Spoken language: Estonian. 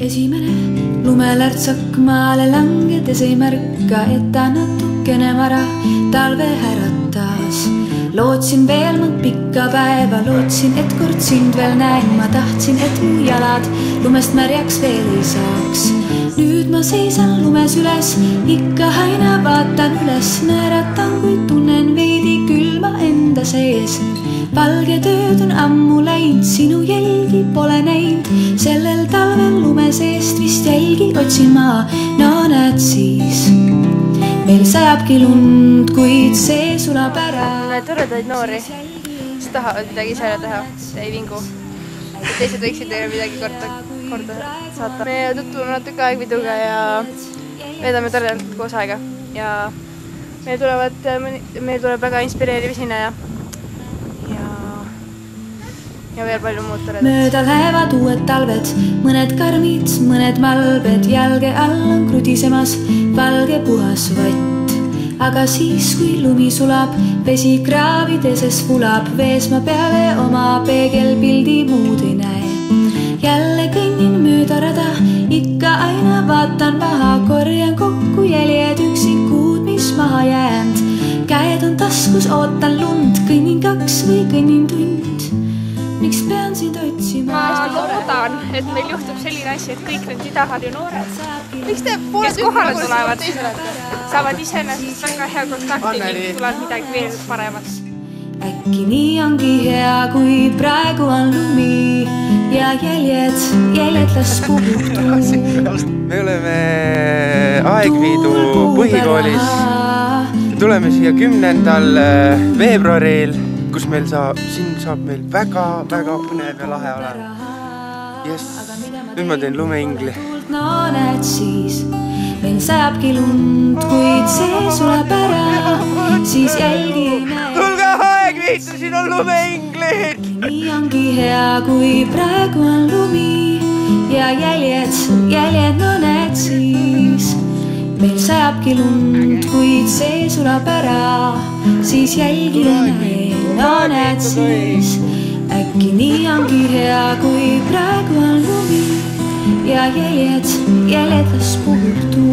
Esimene lumelärtsak maale langedes ei märka, et ta natukene vara talve äratas. Lootsin veel ma pikka päeva, lootsin, et kord sind veel näen. Ma tahtsin, et mu jalad lumest märjaks veel ei saaks. Nüüd ma seisan lumes üles, ikka aina vaatan üles. Naeratan, kui tunnen veidi külma enda sees. Valge tööd on ammu läinud, sinu jälgi pole näinud. Sellel talvel lume seest vist jälgi otsin ma, no näed siis. Meil sajabki lund, kuid see sulab ära. Toredaid noori, kes tahavad midagi ise ära teha, ei vingu. Teised võiksid teile midagi korda saata. Me tutvume natuke aegviduga ja veedame toredalt koos aega. Ja meil tuleb väga inspireeriv esineja. Ja veel palju muud toredat. Mööda lähevad uued talved, mõned karmid, mõned malbed. Jalge all on krudisemas valge puhas vatt. Aga siis, kui lumi sulab, vesi kraavideses vulab. Vees ma peale oma peegelpildi muud ei näe. Jälle kõnnin mööda rada, ikka aina vaatan maha. Korjan kokku jäljed üksikud, mis maha jäänd. Käed on taskus, ootan lund, kõnnin 2 või kõnnin tund. Miks pean sind otsima? Ma loodan, et meil juhtub selline asi, et kõik need idahad ja noored, kes kohale tulevad, saavad iseenesest väga hea kontakti ning tulevad midagi veel paremat. Äkki nii ongi hea, kui praegu on lumi ja jäljed las puhutu. Me oleme Aegviidu põhikoolis. Tuleme siia 10. veebruaril, kus siin saab meil väga põnev ja lahe olema. Jess, nüüd ma teen lumeingli. No näed siis, meil sajabki lund, kuid see sulab ära, siis jälgi ei näe. Tulge Aegviitu, siin on lumeinglid! Nii ongi hea, kui praegu on lumi ja jäljed, no näed siis. Meil sajabki lund, kuid see sulab ära, siis jälgi ei näe. No näed siis, äkki nii ongi hea, kui praegu on lumi ja jäljed las puhutu.